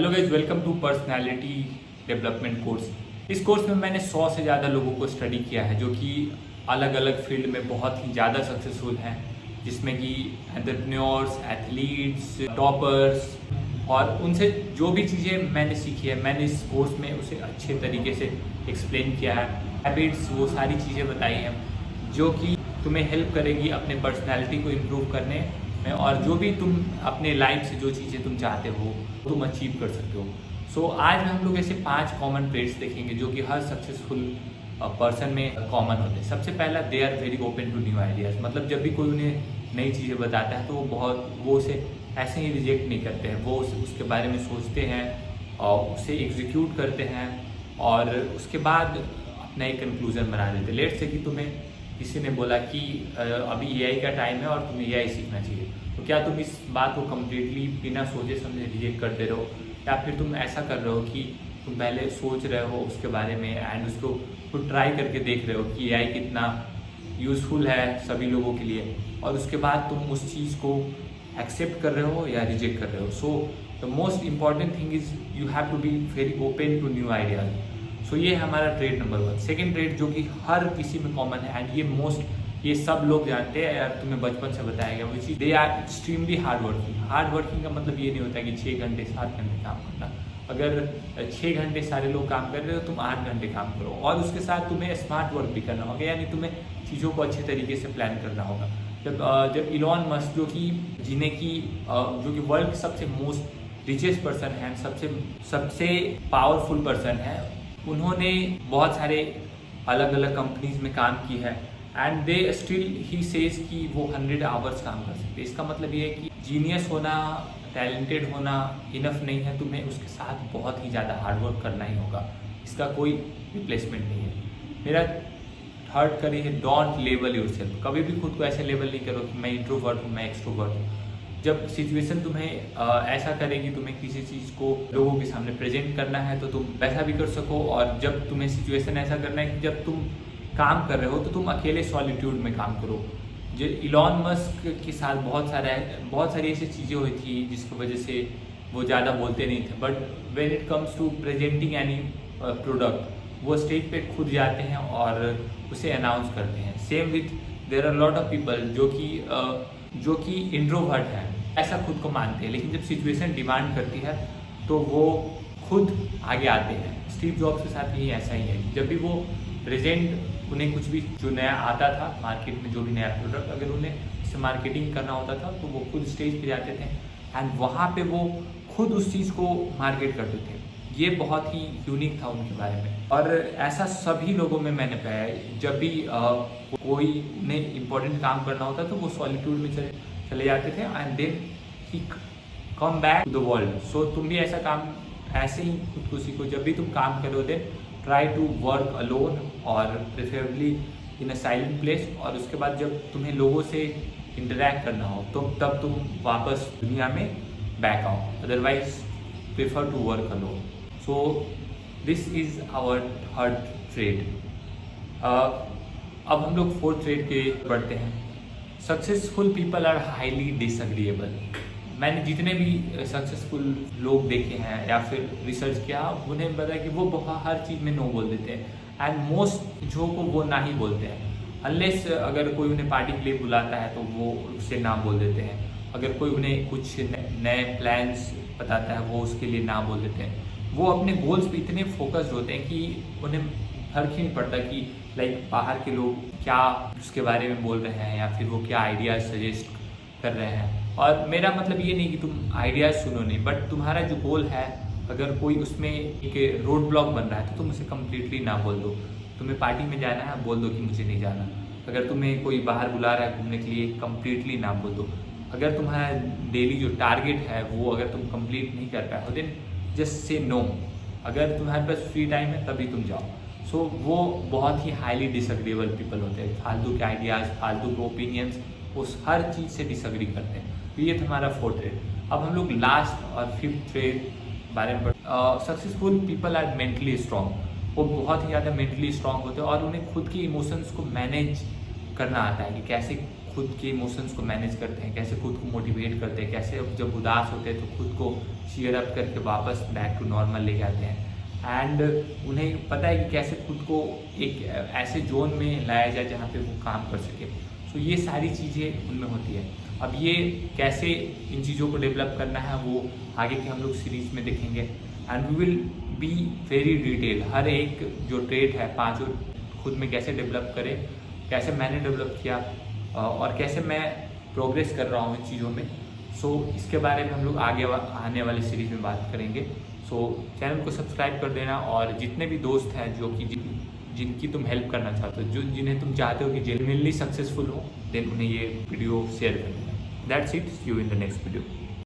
Hello guys, welcome to personality development course. इस course में मैंने 100 से ज़्यादा लोगों को स्टडी किया है जो कि अलग अलग फील्ड में बहुत ही ज़्यादा सक्सेसफुल हैं, जिसमें कि एंटरप्रेन्योर्स, एथलीट्स, टॉपर्स। और उनसे जो भी चीज़ें मैंने सीखी है मैंने इस कोर्स में उसे अच्छे तरीके से एक्सप्लेन किया है। हैबिट्स, वो सारी चीज़ें बताई हैं जो कि तुम्हें हेल्प करेगी अपने पर्सनैलिटी को इम्प्रूव करने में, और जो भी तुम अपने लाइफ से जो चीज़ें तुम चाहते हो तुम अचीव कर सकते हो। सो आज हम लोग ऐसे 5 कॉमन ट्रेट्स देखेंगे जो कि हर सक्सेसफुल पर्सन में कॉमन होते हैं। सबसे पहला, they are very open to new ideas. मतलब जब भी कोई उन्हें नई चीज़ें बताता है तो वो उसे ऐसे ही रिजेक्ट नहीं करते हैं, वो उसके बारे में सोचते हैं और उसे एग्जीक्यूट करते हैं और उसके बाद अपना एक कंक्लूजन बना देते हैं। लेट्स से कि तुम्हें किसी ने बोला कि अभी एआई का टाइम है और तुम्हें एआई सीखना चाहिए, तो क्या तुम इस बात को कम्प्लीटली बिना सोचे समझे रिजेक्ट कर दे रहे हो, या फिर तुम ऐसा कर रहे हो कि तुम पहले सोच रहे हो उसके बारे में एंड उसको खुद ट्राई करके देख रहे हो कि एआई कितना यूज़फुल है सभी लोगों के लिए, और उसके बाद तुम उस चीज़ को एक्सेप्ट कर रहे हो या रिजेक्ट कर रहे हो। So the most important thing is you have to be very open to new ideas. So ये है हमारा ट्रेड नंबर 1। सेकेंड ट्रेड जो कि हर किसी में कॉमन है एंड ये सब लोग जानते हैं, यार तुम्हें बचपन से बताया गया, which is they are extremely hard working. Hard working का मतलब ये नहीं होता कि 6 घंटे 7 घंटे काम करना। अगर 6 घंटे सारे लोग काम कर रहे हो, तुम 8 घंटे काम करो, और उसके साथ तुम्हें स्मार्ट वर्क भी करना होगा, यानी तुम्हें चीज़ों को अच्छे तरीके से प्लान करना होगा। जब इलॉन मस्क जो कि वर्ल्ड के सबसे मोस्ट रिचेस्ट पर्सन है, सबसे पावरफुल पर्सन है, उन्होंने बहुत सारे अलग अलग कंपनीज में काम की है and they still he says कि वो 100 आवर्स काम कर सकते हैं। इसका मतलब ये है कि जीनियस होना, टैलेंटेड होना इनफ नहीं है, तुम्हें उसके साथ बहुत ही ज़्यादा हार्डवर्क करना ही होगा। इसका कोई रिप्लेसमेंट नहीं है। मेरा थर्ड करी है, डोंट लेबल योरसेल्फ। कभी भी खुद को ऐसे लेबल नहीं करो कि मैं इंट्रोवर्ट हूँ, मैं एक्सट्रोवर्ट हूँ। जब सिचुएशन तुम्हें ऐसा करेगी, तुम्हें किसी चीज़ को लोगों के सामने प्रेजेंट करना है तो तुम वैसा भी कर सको, और जब तुम्हें सिचुएशन ऐसा करना है कि जब तुम काम कर रहे हो तो तुम अकेले सॉलिट्यूड में काम करो। जो इलॉन मस्क के साथ बहुत सारी ऐसी चीज़ें हुई थी जिसकी वजह से वो ज़्यादा बोलते नहीं थे, but when it comes to presenting any product, वो स्टेज पे खुद जाते हैं और उसे अनाउंस करते हैं। Same with there are lot of people जो कि इंट्रोवर्ट हैं, ऐसा खुद को मानते हैं, लेकिन जब सिचुएशन डिमांड करती है तो वो खुद आगे आते हैं। स्टीव जॉब्स के साथ भी ऐसा ही है, जब भी वो प्रेजेंट उन्हें कुछ भी जो नया आता था मार्केट में, जो भी नया प्रोडक्ट अगर उन्हें उससे मार्केटिंग करना होता था तो वो खुद स्टेज पे जाते थे एंड वहाँ पे वो खुद उस चीज़ को मार्केट करते थे। ये बहुत ही यूनिक था उनके बारे में, और ऐसा सभी लोगों में मैंने पाया है। जब भी कोई उन्हें इम्पोर्टेंट काम करना होता तो वो सॉलिट्यूड में चले जाते थे and then he come back to the world. So तुम भी ऐसे ही खुद को सीखो। जब भी तुम काम करो then try to work alone और preferably in a silent place, और उसके बाद जब तुम्हें लोगों से इंटरेक्ट करना हो तो तब तुम वापस दुनिया में बैक आओ, otherwise prefer to work alone. So this is our third trade. अब हम लोग फोर्थ ट्रेड के बढ़ते हैं। Successful people are highly disagreeable. मैंने जितने भी सक्सेसफुल लोग देखे हैं या फिर रिसर्च किया, उन्हें पता है कि वो हर चीज़ में नो बोल देते हैं एंड मोस्ट जो को वो ना ही बोलते हैं। अनलेस अगर कोई उन्हें पार्टी के लिए बुलाता है तो वो उससे ना बोल देते हैं। अगर कोई उन्हें कुछ नए प्लान्स बताता है वो उसके लिए ना बोल देते हैं। वो अपने गोल्स पे इतने फोकस्ड होते हैं कि उन्हें फर्क ही नहीं पड़ता कि बाहर के लोग क्या उसके बारे में बोल रहे हैं या फिर वो क्या आइडियाज सजेस्ट कर रहे हैं। और मेरा मतलब ये नहीं कि तुम आइडियाज़ सुनो नहीं, बट तुम्हारा जो गोल है, अगर कोई उसमें एक रोड ब्लॉक बन रहा है तो तुम उसे कम्प्लीटली ना बोल दो। तुम्हें पार्टी में जाना है, बोल दो कि मुझे नहीं जाना। अगर तुम्हें कोई बाहर बुला रहा है घूमने के लिए, कम्प्लीटली ना बोल दो। अगर तुम्हारा डेली जो टारगेट है वो अगर तुम कंप्लीट नहीं कर पाए हो देन जस्ट से नो। अगर तुम्हारे पास फ्री टाइम है तभी तुम जाओ। सो वो बहुत ही हाईली डिसएग्रीएबल पीपल होते हैं। फालतू के आइडियाज़, फालतू के ओपिनियंस, उस हर चीज़ से डिसएग्री करते हैं। तो ये था हमारा फोर्थ ट्रेड। अब हम लोग लास्ट और फिफ्थ ट्रेड बारे में successful people are mentally strong. वो बहुत ही ज़्यादा मेंटली स्ट्रॉन्ग होते हैं और उन्हें खुद के इमोशंस को मैनेज करना आता है कि कैसे खुद के इमोशंस को मैनेज करते हैं, कैसे खुद को मोटिवेट करते हैं, कैसे जब उदास होते हैं तो खुद को चीयर अप करके वापस बैक टू नॉर्मल ले जाते हैं। एंड उन्हें पता है कि कैसे खुद को एक ऐसे जोन में लाया जाए जहाँ पे वो काम कर सके। सो ये सारी चीज़ें उनमें होती है। अब ये कैसे इन चीज़ों को डेवलप करना है वो आगे के हम लोग सीरीज में देखेंगे। And we will be very detail, हर एक जो ट्रेट है पांचों खुद में कैसे डेवलप करें, कैसे मैंने डेवलप किया और कैसे मैं प्रोग्रेस कर रहा हूँ इन चीज़ों में। सो इसके बारे में हम लोग आगे आने वाली सीरीज में बात करेंगे। सो चैनल को सब्सक्राइब कर देना, और जितने भी दोस्त हैं जो कि जिनकी तुम हेल्प करना चाहते हो, जिन्हें तुम चाहते हो कि जेन्युइनली सक्सेसफुल हो, देन उन्हें ये वीडियो शेयर कर देना। That's it, see you in the next video.